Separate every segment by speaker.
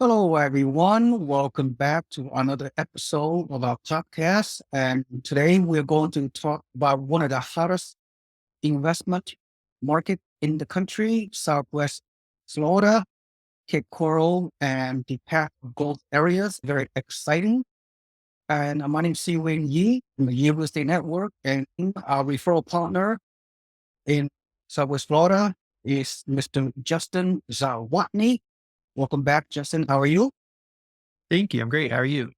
Speaker 1: Hello, everyone. Welcome back to another episode of our podcast. And today we're going to talk about one of the hottest investment market in the country, Southwest Florida, Cape Coral, and the Path of Gold areas. Very exciting. And my name is Seewing Yee from the Yee Real Estate Network, and our referral partner in Southwest Florida is Mr. Justin Zawodny. Welcome back, Justin. How are you?
Speaker 2: Thank you. I'm great. How are you?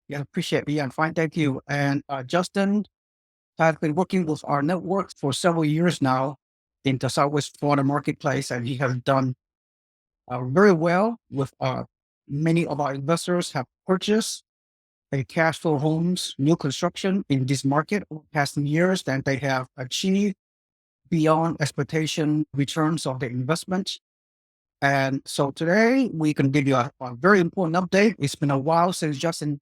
Speaker 1: Yeah, appreciate it. Yeah, I'm fine. Thank you. And Justin has been working with our network for several years now in the Southwest Florida marketplace, and he has done very well with many of our investors have purchased a cash flow homes, new construction in this market over the past years, and they have achieved beyond expectation returns of their investment. And so today we can give you a very important update. It's been a while since Justin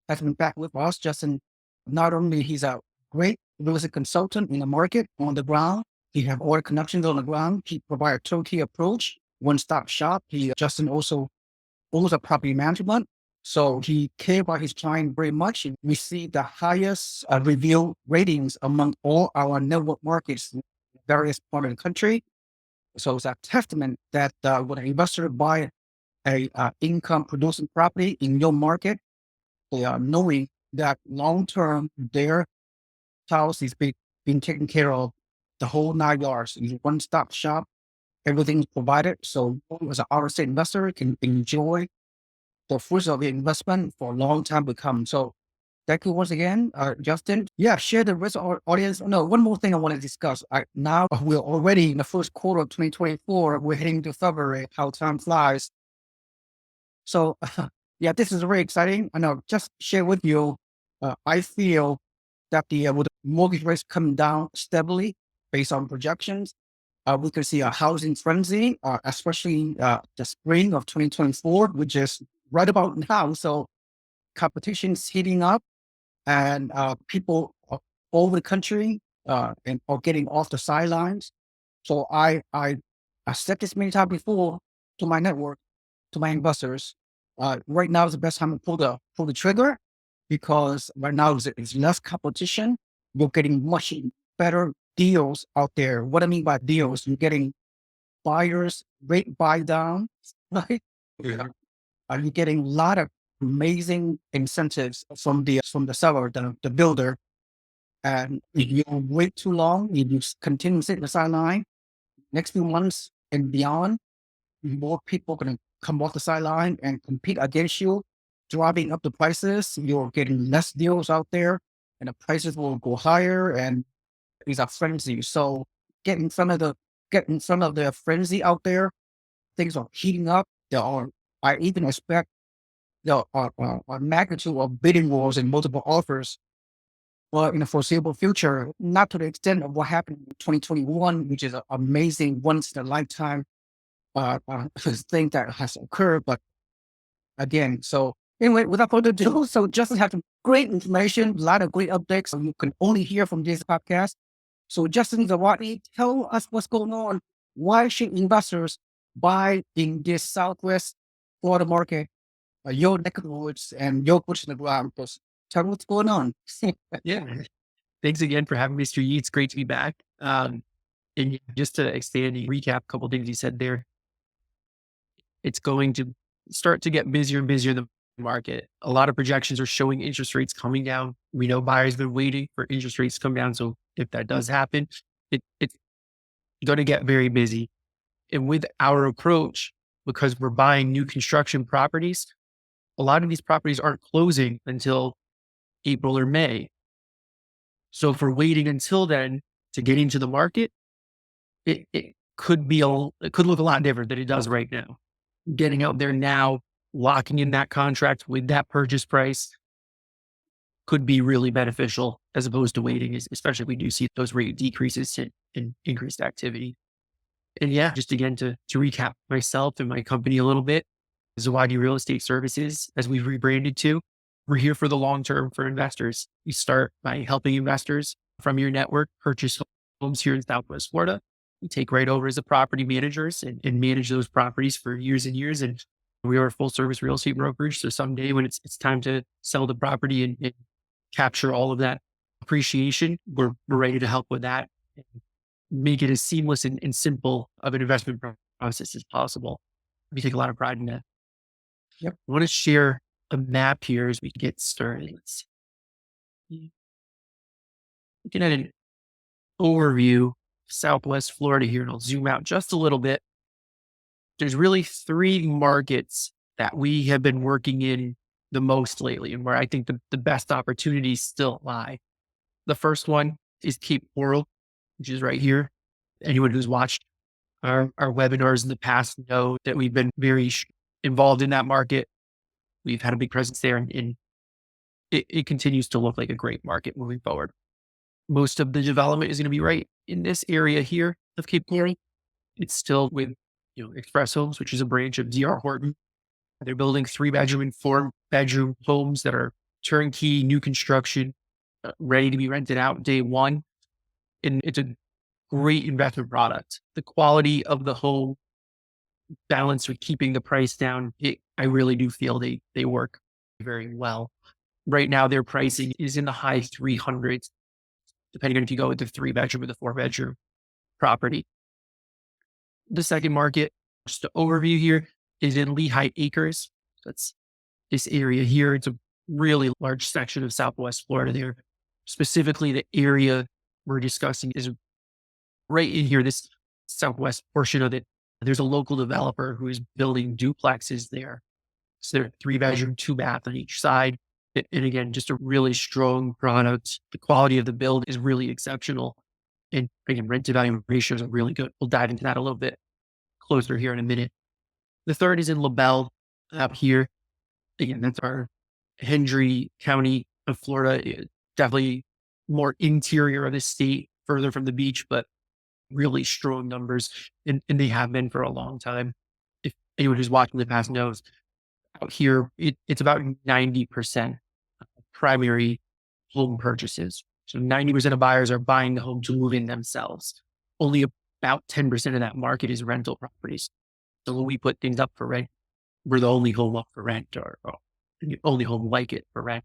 Speaker 1: has been back with us. Justin, not only he's a great real estate consultant in the market on the ground, he have all the connections on the ground. He provide a turnkey approach, one-stop shop. Justin also owns a property management. So he care about his client very much. He received the highest review ratings among all our network markets in various parts of the country. So it's a testament that when an investor buy a income producing property in your market, they are knowing that long term their house is being taken care of the whole 9 yards. It's one stop shop, everything's provided. So you as an out of state investor can enjoy the fruits of the investment for a long time to come. So thank you once again, Justin. Yeah, share the rest of our audience. No, one more thing I want to discuss. Now we're already in the first quarter of 2024. We're heading to February. How time flies. So, yeah, this is very exciting. I know, just share with you, I feel that with the mortgage rates coming down steadily based on projections, we could see a housing frenzy, especially the spring of 2024, which is right about now. So competition's heating up and people all over the country and are getting off the sidelines. So I said this many times before to my network, to my investors. Right now is the best time to pull the trigger because right now is less competition. You're getting much better deals out there. What I mean by deals, you're getting buyers rate buy down, right? Yeah. You're getting a lot of amazing incentives from the seller, the builder. And if you wait too long, if you continue to sit in the sideline, next few months and beyond, more people are going to come off the sideline and compete against you, driving up the prices. You're getting less deals out there, and the prices will go higher, and it's a frenzy. So get in front of the get in front of the frenzy out there. Things are heating up. I even expect a magnitude of bidding wars and multiple offers. Well, in the foreseeable future, not to the extent of what happened in 2021, which is an amazing once in a lifetime thing that has occurred. But again, so anyway, without further ado, so Justin had some great information, a lot of great updates. So you can only hear from this podcast. So Justin Zawadi, tell us what's going on. Why should investors buy in this Southwest Florida market, your neck of the woods and your boots in the ground? Because tell me what's going on.
Speaker 2: Yeah. Thanks again for having me, Mr. Yee. It's great to be back. And just to expand and recap a couple of things you said there, it's going to start to get busier and busier in the market. A lot of projections are showing interest rates coming down. We know buyers have been waiting for interest rates to come down. So if that does happen, it's going to get very busy. And with our approach, because we're buying new construction properties, a lot of these properties aren't closing until April or May. So if we're waiting until then to get into the market, it could it could look a lot different than it does right now. Getting out there now, locking in that contract with that purchase price could be really beneficial as opposed to waiting, especially if we do see those rate decreases in increased activity. And yeah, just again to recap myself and my company a little bit, Zawodny Real Estate Services, as we've rebranded to, we're here for the long term for investors. We start by helping investors from your network purchase homes here in Southwest Florida. We take right over as the property managers and manage those properties for years and years. And We are a full service real estate brokerage. So someday when it's time to sell the property and capture all of that appreciation, we're ready to help with that and make it as seamless and simple of an investment process as possible. We take a lot of pride in that.
Speaker 1: Yep.
Speaker 2: I want to share a map here as we get started. Let's see. Looking at an overview of Southwest Florida here, and I'll zoom out just a little bit. There's really three markets that we have been working in the most lately and where I think the best opportunities still lie. The first one is Cape Coral, which is right here. Anyone who's watched our webinars in the past know that we've been very involved in that market. We've had a big presence there, and it continues to look like a great market moving forward. Most of the development is going to be right in this area here of Cape Coral. It's still with Express Homes, which is a branch of D.R. Horton. They're building 3-bedroom and 4-bedroom homes that are turnkey, new construction, ready to be rented out day one. And it's a great investment product. The quality of the home balanced with keeping the price down, I really do feel they work very well. Right now, their pricing is in the high 300s, depending on if you go with the 3-bedroom or the 4-bedroom property. The second market, just an overview here, is in Lehigh Acres. That's this area here. It's a really large section of Southwest Florida there. Specifically, the area we're discussing is right in here, this southwest portion of it. There's a local developer who is building duplexes there. So they're 3-bedroom, 2-bath on each side. And again, just a really strong product. The quality of the build is really exceptional. And again, rent to value ratios are really good. We'll dive into that a little bit closer here in a minute. The third is in LaBelle up here. Again, that's our Hendry County of Florida. Definitely more interior of the state, further from the beach, but really strong numbers. And they have been for a long time. If anyone who's watching the past knows, out here, it's about 90% primary home purchases. So 90% of buyers are buying the home to move in themselves. Only about 10% of that market is rental properties. So when we put things up for rent, we're the only home up for rent or the only home like it for rent.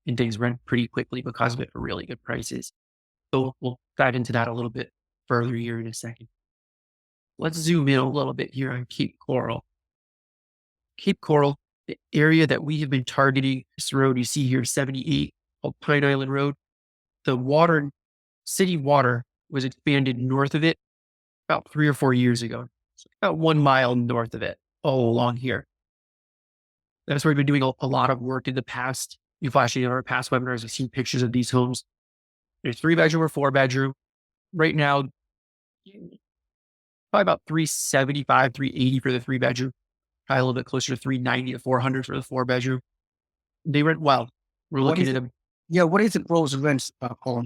Speaker 2: And things rent pretty quickly because of it for really good prices. So we'll dive into that a little bit further here in a second. Let's zoom in a little bit here on Cape Coral. Cape Coral, the area that we have been targeting, this road you see here, 78, called Pine Island Road. The city water was expanded north of it about 3 or 4 years ago. So about 1 mile north of it, all along here. That's where we've been doing a lot of work in the past. You've actually in our past webinars, I've seen pictures of these homes. There's 3-bedroom or 4-bedroom. Right now, probably about 375, 380 for the 3-bedroom. Probably a little bit closer to 390 to 400 for the 4-bedroom. They rent well. We're looking at them.
Speaker 1: Yeah, what is the gross rents for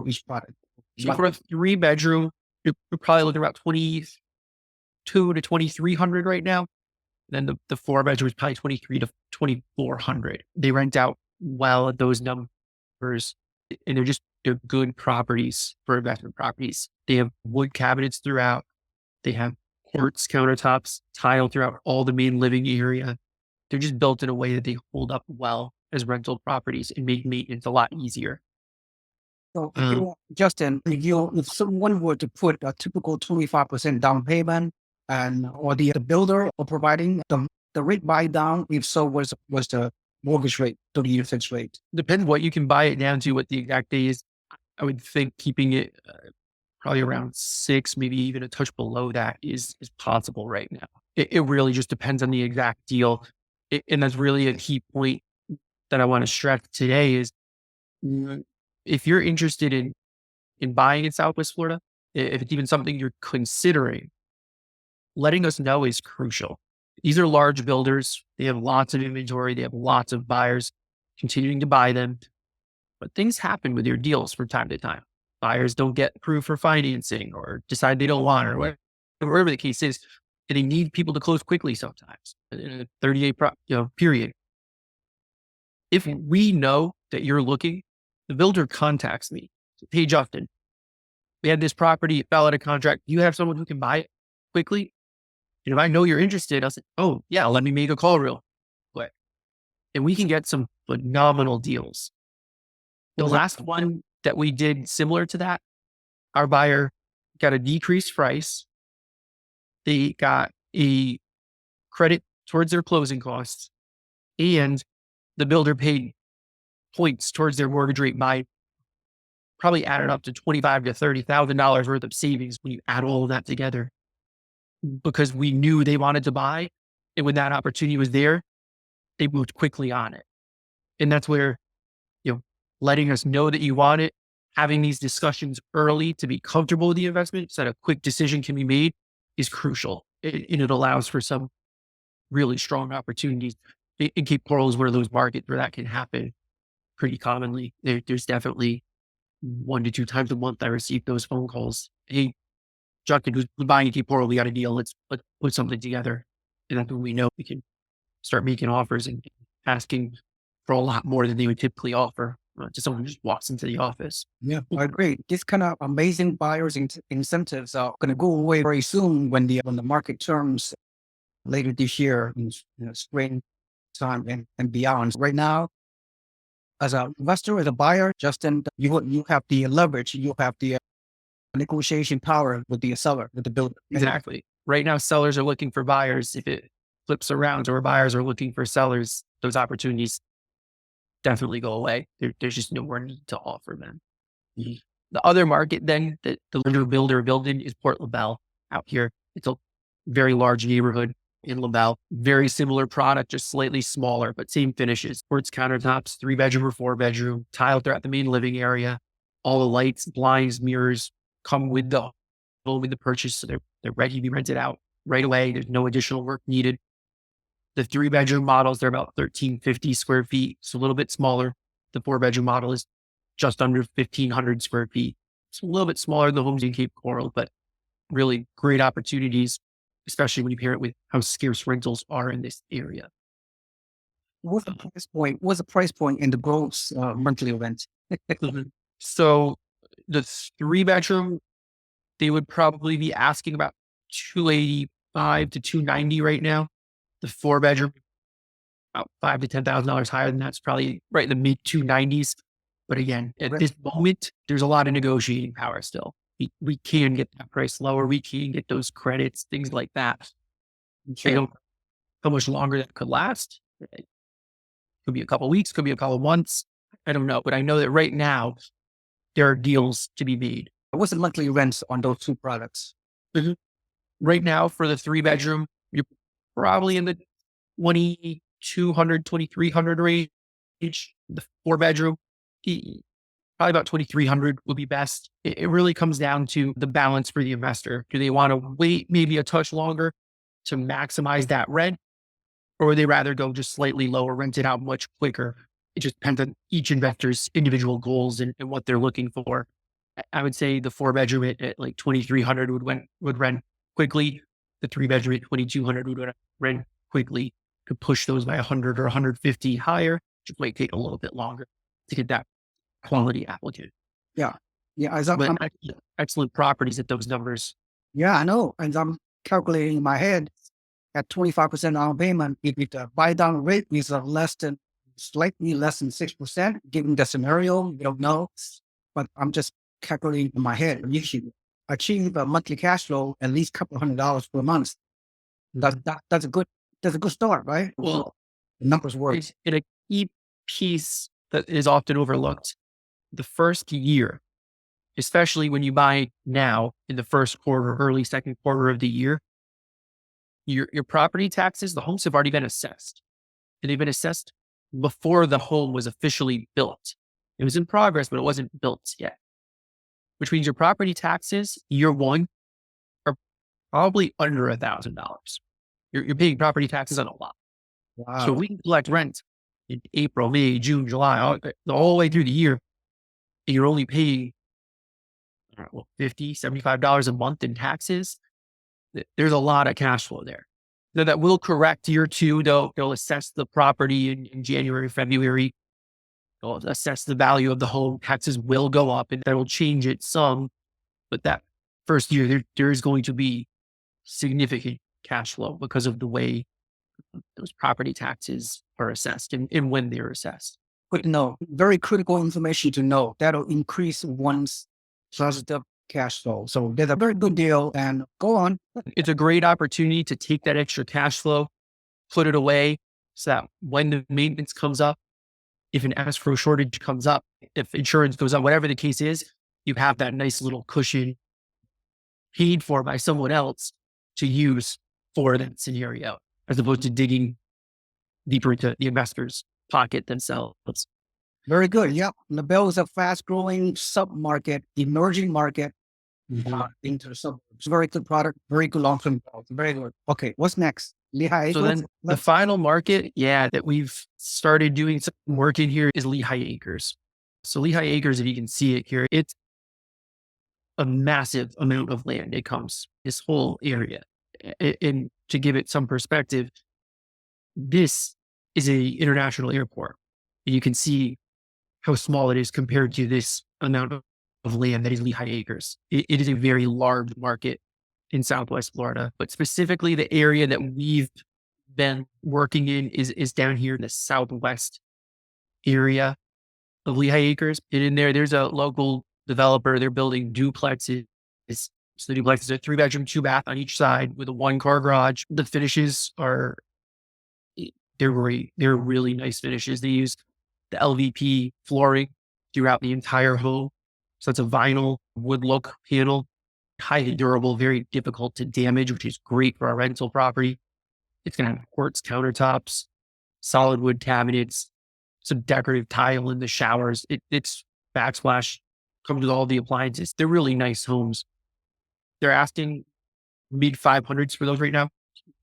Speaker 1: each product?
Speaker 2: So for a 3-bedroom, you're probably looking about 22 to 2,300 right now. Then the 4-bedroom is probably 23 to 2,400. They rent out well at those numbers, and they're good properties for investment properties. They have wood cabinets throughout. They have quartz countertops, tile throughout all the main living area. They're just built in a way that they hold up well as rental properties and make maintenance a lot easier.
Speaker 1: So, Justin, if someone were to put a typical 25% down payment, or the builder or providing the rate buy down, if so, was the mortgage rate, 30-year fixed rate?
Speaker 2: Depends what you can buy it down to, what the exact day is. I would think keeping it probably around 6, maybe even a touch below that is possible right now. It really just depends on the exact deal. And that's really a key point that I want to stress today is if you're interested in buying in Southwest Florida, if it's even something you're considering, letting us know is crucial. These are large builders. They have lots of inventory. They have lots of buyers continuing to buy them. But things happen with your deals from time to time. Buyers don't get approved for financing or decide they don't want it, or whatever the case is. And they need people to close quickly sometimes in a 30-day period. If we know that you're looking, the builder contacts me. Hey, Justin, we had this property, it fell out of contract. Do you have someone who can buy it quickly? And if I know you're interested, I'll say, oh yeah, let me make a call real quick. And we can get some phenomenal deals. The
Speaker 1: Was that
Speaker 2: last one that we did similar to that, our buyer got a decreased price. They got a credit towards their closing costs, and the builder paid points towards their mortgage rate by probably added up to $25,000 to $30,000 worth of savings when you add all of that together, because we knew they wanted to buy. And when that opportunity was there, they moved quickly on it. And that's where, you know, letting us know that you want it, having these discussions early to be comfortable with the investment so that a quick decision can be made is crucial. And it allows for some really strong opportunities. In Cape Coral is one of those markets where that can happen pretty commonly. There's definitely 1 to 2 times a month I receive those phone calls. Hey, Justin, who's buying in Cape Coral, we got a deal. Let's put something together. And that's when we know we can start making offers and asking for a lot more than they would typically offer to someone who just walks into the office.
Speaker 1: Yeah, I agree. This kind of amazing buyers incentives are going to go away very soon when the market turns later this year, in spring time and beyond. Right now, as an investor, as a buyer, Justin, you have the leverage, you have the negotiation power with the seller, with the builder.
Speaker 2: Exactly. Right now, sellers are looking for buyers. If it flips around or buyers are looking for sellers, those opportunities definitely go away. There's just no more need to offer them.
Speaker 1: Mhm.
Speaker 2: The other market then that the lender builder building is Port LaBelle out here. It's a very large neighborhood in LaBelle. Very similar product, just slightly smaller, but same finishes. Quartz countertops, 3 bedroom or 4 bedroom, tiled throughout the main living area. All the lights, blinds, mirrors come with the purchase. So they're ready to be rented out right away. There's no additional work needed. The 3 bedroom models, they're about 1,350 square feet. So a little bit smaller. The 4 bedroom model is just under 1,500 square feet. It's a little bit smaller than the homes in Cape Coral, but really great opportunities, especially when you pair it with how scarce rentals are in this area.
Speaker 1: What's the price point? What's the price point in the gross monthly rent?
Speaker 2: Mhm. So the 3 bedroom, they would probably be asking about 285 to 290 right now. The 4 bedroom, about five to $10,000 higher than that's probably right in the mid 290s. But again, at this moment, there's a lot of negotiating power still. We can get that price lower. We can get those credits, things like that. I don't know how much longer that could last. It could be a couple weeks, could be a couple months. I don't know. But I know that right now, there are deals to be made.
Speaker 1: What's the monthly rents on those two products?
Speaker 2: Mhm. Right now, for the 3 bedroom, you're probably in the 2,200, 2,300 range. The 4 bedroom, probably about 2,300 would be best. It really comes down to the balance for the investor. Do they want to wait maybe a touch longer to maximize that rent, or would they rather go just slightly lower, rent it out much quicker? It just depends on each investor's individual goals and what they're looking for. I would say the 4 bedroom at like 2,300 would rent quickly. The 3 bedroom at 2,200 would rent quickly. Could push those by 100 or 150 higher. Just might take a little bit longer to get that quality applicant.
Speaker 1: Yeah. Yeah.
Speaker 2: But excellent properties at those numbers.
Speaker 1: Yeah, I know. And I'm calculating in my head at 25% down payment. If the buy down rate is slightly less than 6%, given the scenario, we don't know. But I'm just calculating in my head. You should achieve a monthly cash flow at least a couple $100 per month. That's a good start, right?
Speaker 2: Well,
Speaker 1: The numbers work.
Speaker 2: in a key piece that is often overlooked, the first year, especially when you buy now in the first quarter, early second quarter of the year, your property taxes, the homes have already been assessed. And they've been assessed before the home was officially built. It was in progress, but it wasn't built yet, which means your property taxes, year one, are probably under $1,000. You're paying property taxes on a lot. So
Speaker 1: Wow.
Speaker 2: we can collect rent in April, May, June, July, the whole way through the year. And you're only paying $50, $75 a month in taxes. There's a lot of cash flow there. Now that will correct year two. They'll assess the property in January, February. They'll assess the value of the home. Taxes will go up and that will change it some. But that first year, there is going to be significant cash flow because of the way those property taxes are assessed and when they're assessed.
Speaker 1: Good to know. Very critical information to know. That'll increase one's positive cash flow. So there's a very good deal. And go on.
Speaker 2: It's a great opportunity to take that extra cash flow, put it away so that when the maintenance comes up, if an escrow shortage comes up, if insurance goes up, whatever the case is, you have that nice little cushion paid for by someone else to use for that scenario, as opposed to digging deeper into the investor's pocket themselves.
Speaker 1: Very good. Yep. LaBelle is a fast growing sub market, emerging market into the suburbs. Very good product, very good long term growth. Very good. Okay. What's next? Lehigh
Speaker 2: So
Speaker 1: Acres?
Speaker 2: then the final market, that we've started doing some work in here is Lehigh Acres. So Lehigh Acres, if you can see it here, it's a massive amount of land. It comes this whole area. And to give it some perspective, this is a international airport. You can see how small it is compared to this amount of land that is Lehigh Acres. It is a very large market in Southwest Florida, but specifically the area that we've been working in is down here in the Southwest area of Lehigh Acres. And in there's a local developer. They're building duplexes. So the duplex is a 3-bedroom, 2-bath on each side with a 1-car garage. The finishes are, they're great. They're really nice finishes. They use the LVP flooring throughout the entire home. So it's a vinyl wood look panel, highly durable, very difficult to damage, which is great for our rental property. It's going to have quartz countertops, solid wood cabinets, some decorative tile in the showers. It's backsplash, comes with all the appliances. They're really nice homes. They're asking mid 500s for those right now,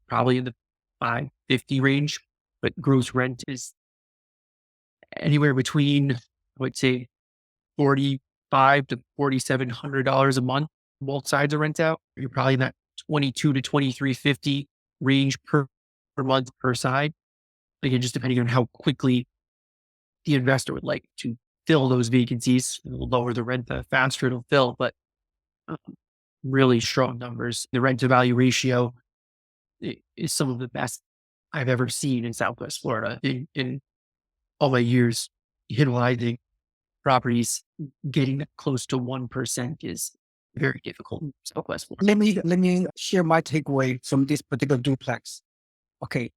Speaker 2: probably in the 550 range, but gross rent is anywhere between, I would say, $4,500 to $4,700 a month. Both sides are rent out. You're probably in that 22 to 2350 range per month per side. Again, just depending on how quickly the investor would like to fill those vacancies. It'll lower the rent, the faster it'll fill, but really strong numbers. The rent to value ratio is some of the best I've ever seen in Southwest Florida in all my years utilizing properties. Getting that close to 1% is very difficult in Southwest Florida.
Speaker 1: Let me share my takeaway from this particular duplex. Okay.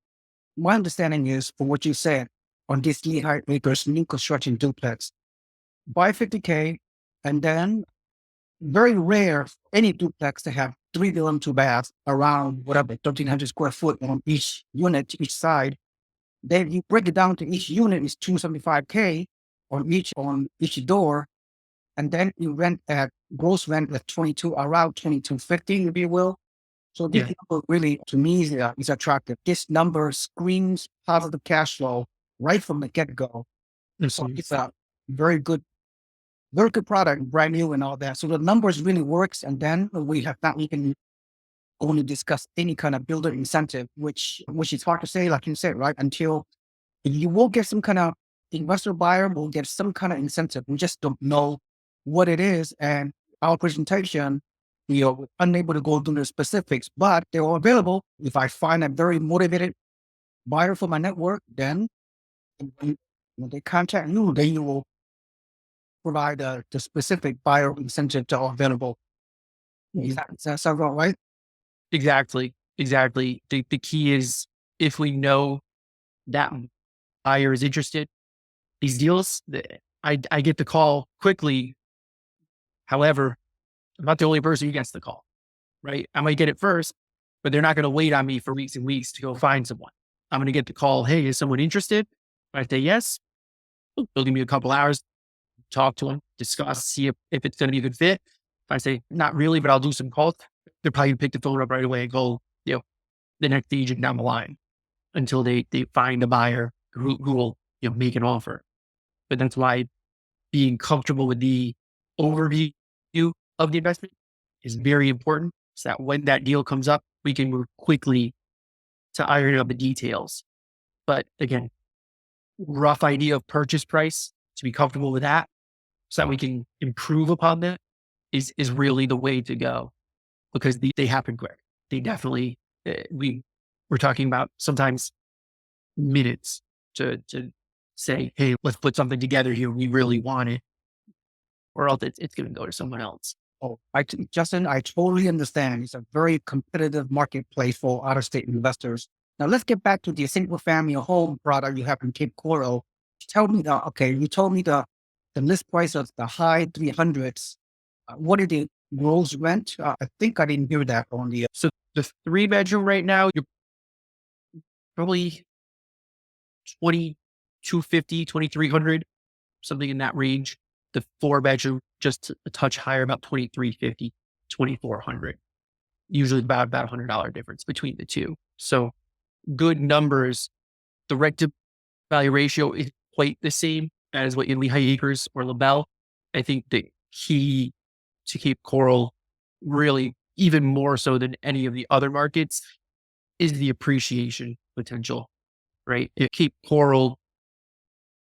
Speaker 1: My understanding is from what you said on this Lehigh Acres new construction duplex, $550K, and then very rare any duplex to have 3-bedroom, 2-baths around whatever 1,300 square foot on each unit, each side. Then you break it down to each unit is $275K on each door, and then you rent at gross rent at around 2250, if you will. So this number really, to me, is attractive. This number screams positive cash flow right from the get-go. So it's a very good product, brand new and all that. So the numbers really works. And then we can only discuss any kind of builder incentive, which is hard to say, like you said, right? Until you will get some kind of investor buyer, will get some kind of incentive. We just don't know what it is. And our presentation, we're unable to go through the specifics, but they're all available. If I find a very motivated buyer for my network, then when they contact you, then you will provide the specific buyer incentive to all available. Does that sound about right?
Speaker 2: Exactly. The key is if we know that buyer is interested, these deals, I get the call quickly. However, I'm not the only person who gets the call, right? I might get it first, but they're not going to wait on me for weeks and weeks to go find someone. I'm going to get the call. Hey, is someone interested? If I say yes, they'll give me a couple hours, talk to them, discuss, see if it's going to be a good fit. If I say not really, but I'll do some calls, they're probably going to pick the phone up right away and go, the next agent down the line until they find a buyer who will, make an offer. But that's why being comfortable with the overview of the investment is very important, so that when that deal comes up, we can move quickly to iron out the details. But again, rough idea of purchase price, to be comfortable with that so that we can improve upon that is really the way to go, because they happen quick. They definitely we're talking about sometimes minutes to say, hey, let's put something together here. We really want it, or else it's going to go to someone else.
Speaker 1: Oh, Justin, I totally understand. It's a very competitive marketplace for out of state investors. Now let's get back to the single family home product you have in Cape Coral. Tell me okay, you told me the list price of the high 300s. What are the gross rent? I think I didn't hear that on the,
Speaker 2: So the 3 bedroom right now, you're probably 2250, 2300, something in that range. The 4 bedroom, just a touch higher, about 2350, 2400. Usually about $100 difference between the two. So good numbers. The rent to value ratio is quite the same as what in Lehigh Acres or LaBelle. I think the key to Cape Coral, really even more so than any of the other markets, is the appreciation potential, right? At Cape Coral,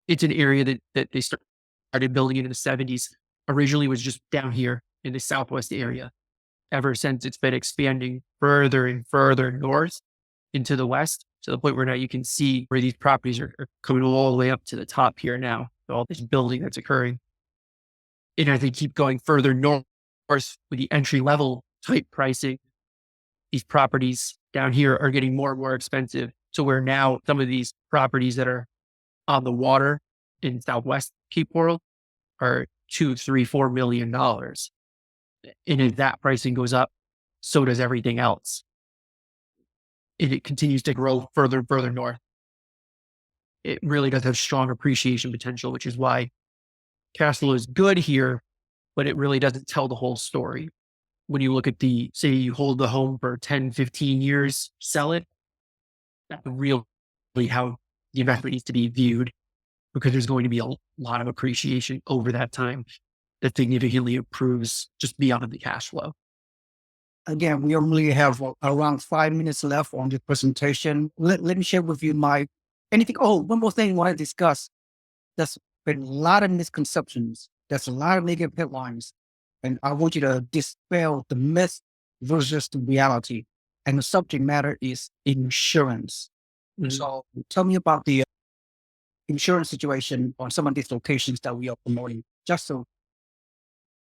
Speaker 2: it's an area that they started building in the 70s. Originally was just down here in the Southwest area. Ever since, it's been expanding further and further north into the west, to the point where now you can see where these properties are coming all the way up to the top here now. All this building that's occurring. And as they keep going further north with the entry level type pricing, these properties down here are getting more and more expensive, to where now some of these properties that are on the water in Southwest Cape Coral are $2, $3, $4 million. And if that pricing goes up, so does everything else. And it continues to grow further and further north. It really does have strong appreciation potential, which is why cash flow is good here, but it really doesn't tell the whole story. When you look at say you hold the home for 10, 15 years, sell it, that's really how the investment needs to be viewed, because there's going to be a lot of appreciation over that time that significantly improves just beyond the cash flow.
Speaker 1: again, we only have around 5 minutes left on the presentation. Let me share with you anything. Oh, one more thing I want to discuss. There's been a lot of misconceptions. There's a lot of negative headlines. And I want you to dispel the myth versus the reality. And the subject matter is insurance.
Speaker 2: Mhm.
Speaker 1: So tell me about the insurance situation on some of these locations that we are promoting, just so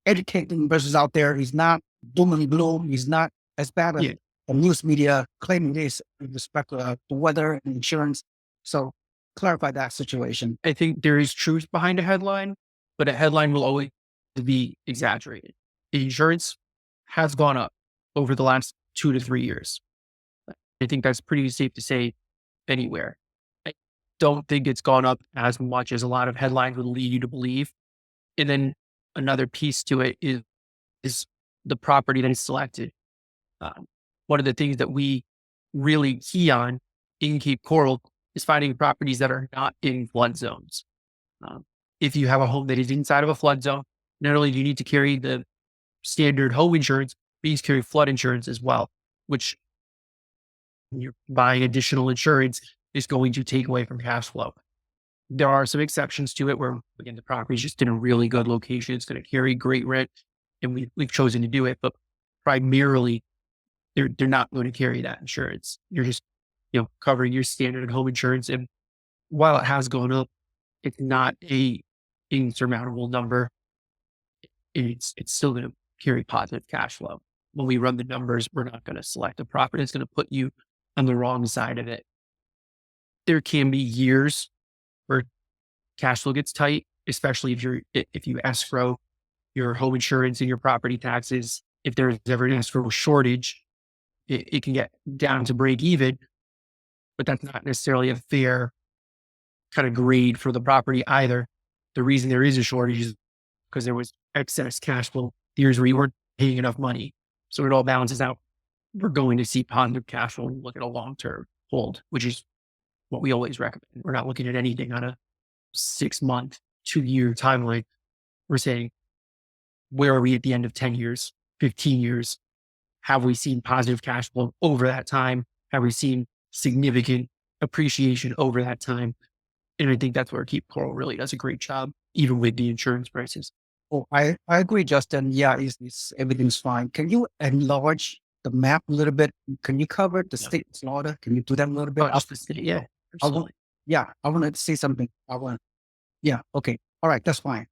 Speaker 1: educating investors out there is not doom and gloom. Is not as bad as
Speaker 2: Yeah,
Speaker 1: the news media claiming this with respect to the weather and insurance. So clarify that situation.
Speaker 2: I think there is truth behind a headline, but a headline will always be exaggerated. Insurance has gone up over the last 2 to 3 years. I think that's pretty safe to say anywhere. I don't think it's gone up as much as a lot of headlines would lead you to believe. And then another piece to it is the property that is selected. Um, One of the things that we really key on in Cape Coral is finding properties that are not in flood zones. Um, if you have a home that is inside of a flood zone, not only do you need to carry the standard home insurance, but you need to carry flood insurance as well, which, when you're buying additional insurance, is going to take away from cash flow. There are some exceptions to it where, again, the property is just in a really good location. It's going to carry great rent, and we've chosen to do it. But primarily, they're not going to carry that insurance. You're just, covering your standard home insurance. And while it has gone up, it's not a insurmountable number. It's still going to carry positive cash flow. When we run the numbers, we're not going to select a property that's going to put you on the wrong side of it. There can be years where cash flow gets tight, especially if you escrow your home insurance and your property taxes. If there's ever an escrow shortage, it can get down to break even, but that's not necessarily a fair kind of grade for the property either. The reason there is a shortage is because there was excess cash flow years where you weren't paying enough money. So it all balances out. We're going to see positive cash flow and look at a long-term hold, which is what we always recommend. We're not looking at anything on a 6-month, 2-year timeline. We're saying, where are we at the end of 10 years, 15 years? Have we seen positive cash flow over that time? Have we seen significant appreciation over that time? And I think that's where Keep Coral really does a great job, even with the insurance prices.
Speaker 1: Oh, I agree, Justin. Yeah, everything's fine. Can you enlarge the map a little bit? Can you cover the
Speaker 2: Yeah.
Speaker 1: state of Florida? Can you do that a little bit?
Speaker 2: Oh, just the city. Yeah,
Speaker 1: I want,
Speaker 2: absolutely.
Speaker 1: yeah, I want to say something. Yeah, okay. All right, that's fine.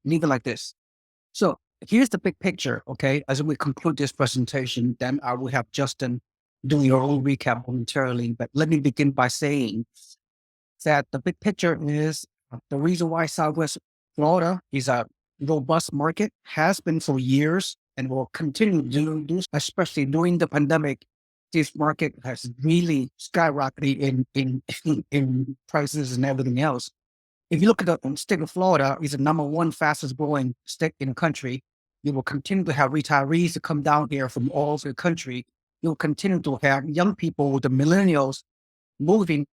Speaker 1: Leave it like this. So here's the big picture, okay? As we conclude this presentation, then I will have Justin do your own recap momentarily. But let me begin by saying that the big picture is the reason why Southwest Florida is a robust market has been for years and will continue to do, especially during the pandemic. This market has really skyrocketed in in prices and everything else. If you look at the state of Florida, is the number one fastest growing state in the country. You will continue to have retirees to come down here from all over the country. You'll continue to have young people, the millennials, moving.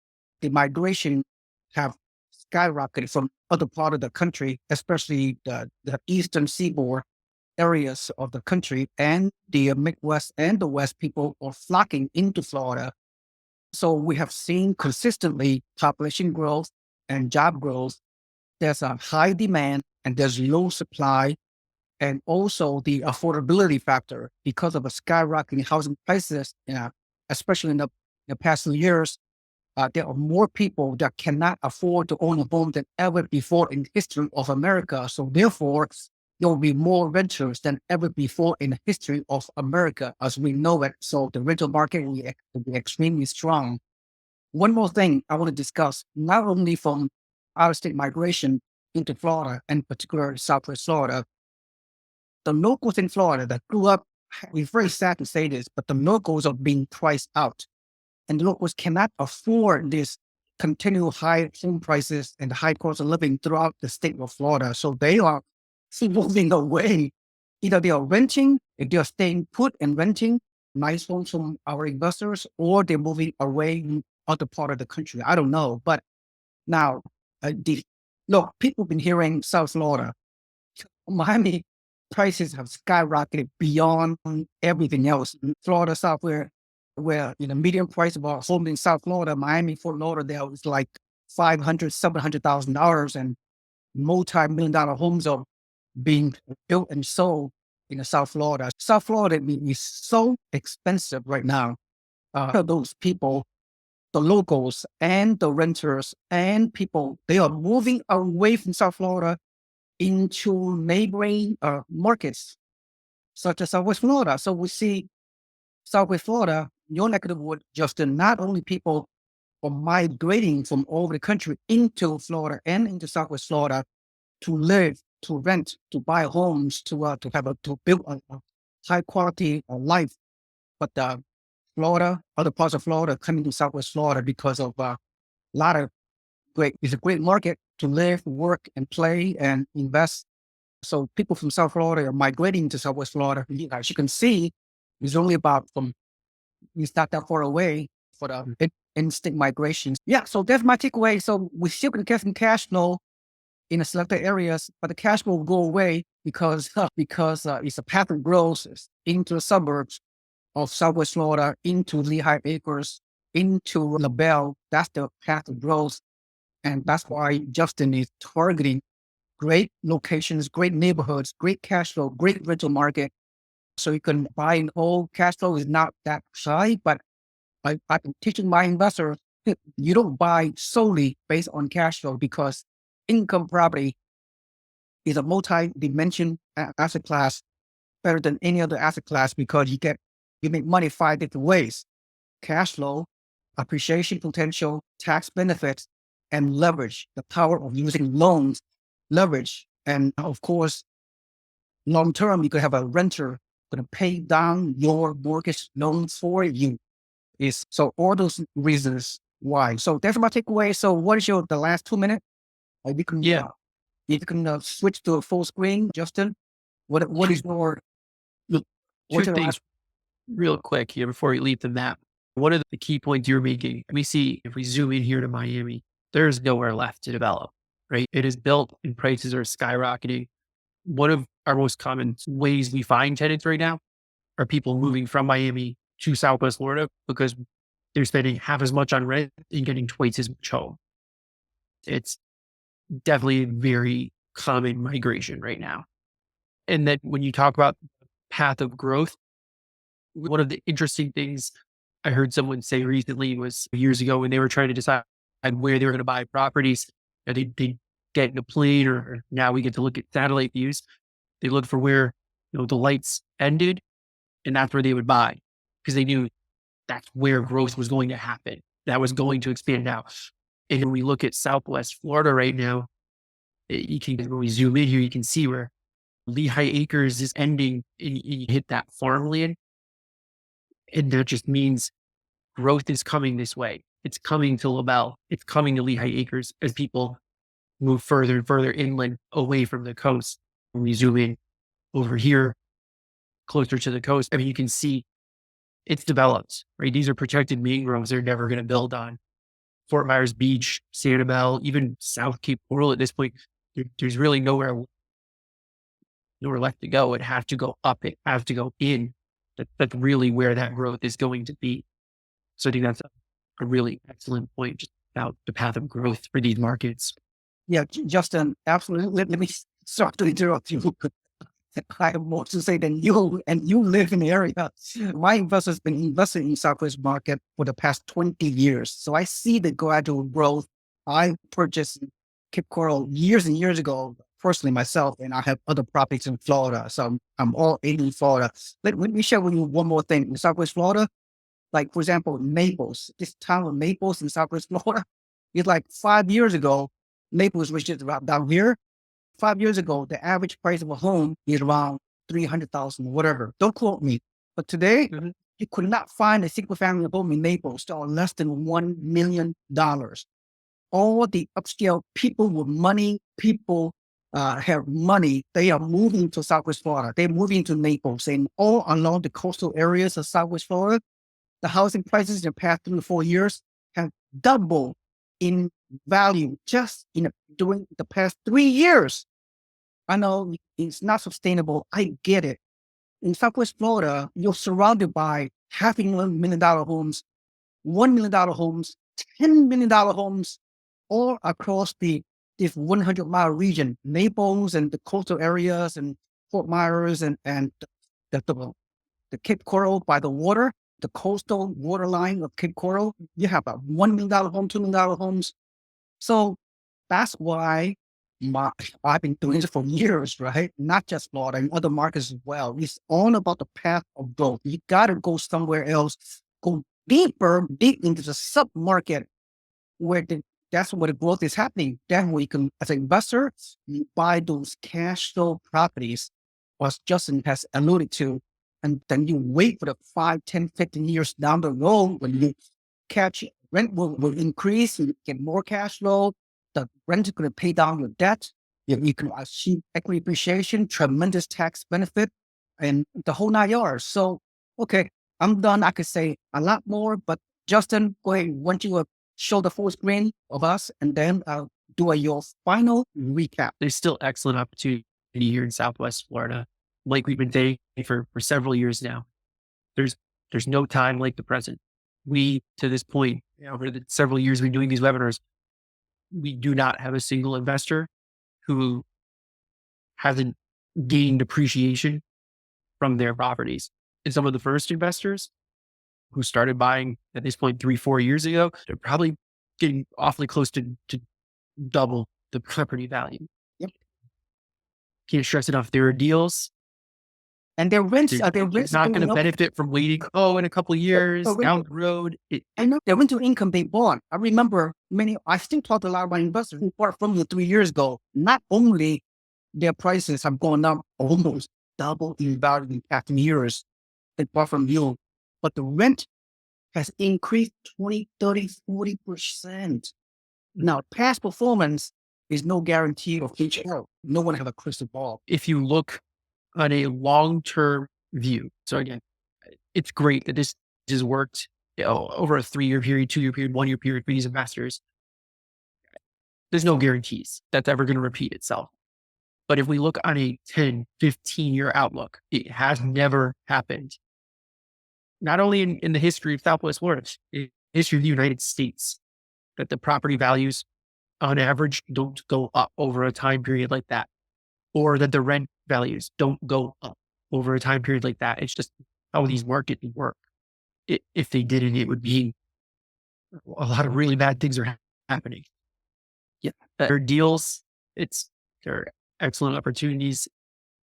Speaker 1: The migration have skyrocketed from other part of the country, especially the eastern seaboard areas of the country, and the Midwest and the West people are flocking into Florida. So we have seen consistently population growth and job growth. There's a high demand and there's low supply, and also the affordability factor because of the skyrocketing housing prices, especially in the past few years. There are more people that cannot afford to own a home than ever before in the history of America. So therefore, there will be more renters than ever before in the history of America as we know it. So the rental market will be extremely strong. One more thing I want to discuss, not only from out of state migration into Florida, and particularly Southwest Florida, the locals in Florida that grew up, it's very sad to say this, but the locals are being priced out. And the locals cannot afford this continual high home prices and high cost of living throughout the state of Florida. So they are moving away. Either they are renting, if they are staying put and renting nice homes from our investors, or they're moving away in other part of the country. I don't know. But now, look, people have been hearing South Florida. Miami prices have skyrocketed beyond everything else. Florida, South, where median price of a home in South Florida, Miami, Fort Lauderdale is like $500,000, $700,000, and multi-million dollar homes are being built and sold in the South Florida. South Florida is so expensive right now. Those people, the locals and the renters and people, they are moving away from South Florida into neighboring markets such as Southwest Florida. So we see Southwest Florida, your neck of the wood, Justin, not only people are migrating from all over the country into Florida and into Southwest Florida to live, to rent, to buy homes, to build a high quality life, but Florida, other parts of Florida coming to Southwest Florida because of a lot of it's a great market to live, work, and play and invest. So people from South Florida are migrating to Southwest Florida. As you can see, it's only about it's not that far away for the instant migrations. Yeah, so that's my takeaway. So we still can get some cash flow in the selected areas, but the cash flow will go away because it's a path of growth into the suburbs of Southwest Florida, into Lehigh Acres, into LaBelle. That's the path of growth. And that's why Justin is targeting great locations, great neighborhoods, great cash flow, great rental market. So you can buy and hold. Cash flow is not that high, but I've been teaching my investors, you don't buy solely based on cash flow because income property is a multi-dimension asset class better than any other asset class because you make money five different ways: cash flow, appreciation potential, tax benefits, and leverage. The power of using loans, leverage, and of course, long term, you could have a renter going to pay down your mortgage loans for you. Is so all those reasons why. So that's my takeaway. So what is the last 2 minutes? You can
Speaker 2: Yeah.
Speaker 1: switch to a full screen, Justin. What is your
Speaker 2: Look,
Speaker 1: what's
Speaker 2: two
Speaker 1: your
Speaker 2: things
Speaker 1: last?
Speaker 2: real quick here before we leave the map. One of the key points you're making, we see if we zoom in here to Miami, there's nowhere left to develop, right? It is built and prices are skyrocketing. One of our most common ways we find tenants right now are people moving from Miami to Southwest Florida because they're spending half as much on rent and getting twice as much home. It's definitely a very common migration right now. And then when you talk about path of growth, One of the interesting things I heard someone say recently was years ago when they were trying to decide where they were going to buy properties. They get in a plane, or now we get to look at satellite views. They look for where the lights ended, and that's where they would buy because they knew that's where growth was going to happen. That was going to expand out. And when we look at Southwest Florida right now, you can when we zoom in here, you can see where Lehigh Acres is ending, and you hit that farmland, and that just means growth is coming this way. It's coming to LaBelle. It's coming to Lehigh Acres as people move further and further inland away from the coast. When we zoom in over here, closer to the coast, I mean, you can see it's developed, right? These are protected mangroves they're never going to build on. Fort Myers Beach, Sanibel, even South Cape Coral at this point, there's really nowhere left to go. It has to go up. It has to go in. That's really where that growth is going to be. So I think that's a really excellent point just about the path of growth for these markets.
Speaker 1: Yeah, Justin, absolutely. Let me start to interrupt you. I have more to say than you, and you live in the area. My investors been investing in Southwest market for the past 20 years. So I see the gradual growth. I purchased Cape Coral years and years ago, personally myself, and I have other properties in Florida. So I'm all in Florida. Let me share with you one more thing. In Southwest Florida, like for example, Naples, this town of Naples in Southwest Florida, it's like 5 years ago, Naples was just about down here. 5 years ago, the average price of a home is around 300,000, whatever. Don't quote me. But today, you could not find a single family home in Naples that are less than $1 million. All the upscale people with money, people have money. They are moving to Southwest Florida. They're moving to Naples, and all along the coastal areas of Southwest Florida, the housing prices in the past 3 to 4 years have doubled in value just during the past 3 years. I know it's not sustainable. I get it. In Southwest Florida, you're surrounded by $500,000 homes, $1 million homes, $10 million homes, all across this 100-mile region, Naples and the coastal areas and Fort Myers and the Cape Coral by the water, the coastal waterline of Cape Coral. You have a $1 million home, $2 million homes. So that's why I've been doing this for years, right? Not just Florida, and other markets as well. It's all about the path of growth. You got to go somewhere else, go deep into the sub market where that's where the growth is happening. Then we can, as an investor, you buy those cash flow properties, as Justin has alluded to, and then you wait for the 5, 10, 15 years down the road when you catch rent will increase, you get more cash flow, the rent is going to pay down your debt, you can achieve equity appreciation, tremendous tax benefit, and the whole 9 yards. So, okay, I'm done. I could say a lot more, but Justin, go ahead. Want you to show the full screen of us, and then I'll do your final recap.
Speaker 2: There's still excellent opportunity here in Southwest Florida, like we've been saying for several years now. There's no time like the present. We, to this point, over the several years we've been doing these webinars, we do not have a single investor who hasn't gained appreciation from their properties. And some of the first investors who started buying at this point 3-4 years ago, they're probably getting awfully close to double the property value.
Speaker 1: Yep.
Speaker 2: Can't stress enough. There are deals.
Speaker 1: And their rents
Speaker 2: They're not going to
Speaker 1: up.
Speaker 2: benefit from waiting, in a couple of years down the road.
Speaker 1: I know their rental income they bought. I remember I still talk to a lot of my investors who bought from you 3 years ago. Not only their prices have gone up almost double in value in past years they bought from you, but the rent has increased 20, 30, 40%. Now, past performance is no guarantee of future. No one have a crystal ball.
Speaker 2: If you look on a long-term view, so again, it's great that this has worked over a 3-year period, 2-year period, 1-year period for these investors. There's no guarantees that's ever going to repeat itself. But if we look on a 10, 15-year outlook, it has never happened. Not only in the history of Southwest Florida, in the history of the United States, that the property values on average don't go up over a time period like that, or that the rent values don't go up over a time period like that. It's just how these markets work. If they didn't, it would be a lot of really bad things are happening. Yeah, there are deals. It's there are excellent opportunities,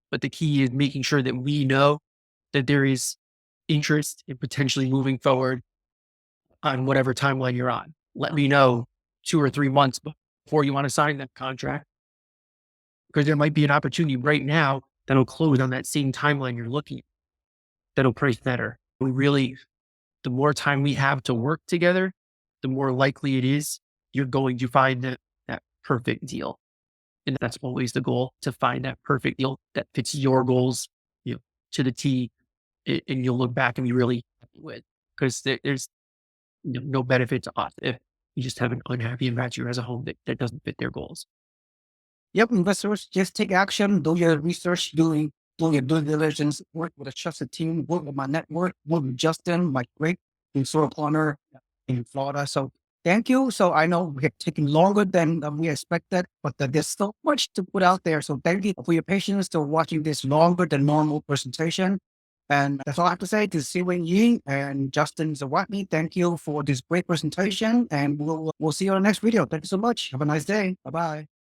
Speaker 2: but the key is making sure that we know that there is interest in potentially moving forward on whatever timeline you're on. Let me know 2 or 3 months before you want to sign that contract, because there might be an opportunity right now that'll close on that same timeline you're looking at, that'll price better. The more time we have to work together, the more likely it is you're going to find that perfect deal. And that's always the goal, to find that perfect deal that fits your goals, you know, to the T, and you'll look back and be really happy with, because there's no benefit to us if you just have an unhappy investor who has a home that doesn't fit their goals.
Speaker 1: Yep, investors, just take action, do your research, do your due diligence, work with a trusted team, work with my network, work with Justin, my great sort partner in Florida. So thank you. So I know we have taken longer than we expected, but there's so much to put out there. So thank you for your patience to watching this longer than normal presentation. And that's all I have to say to Seewing Yee and Justin Zawodny. Thank you for this great presentation, and we'll see you on the next video. Thank you so much. Have a nice day. Bye bye.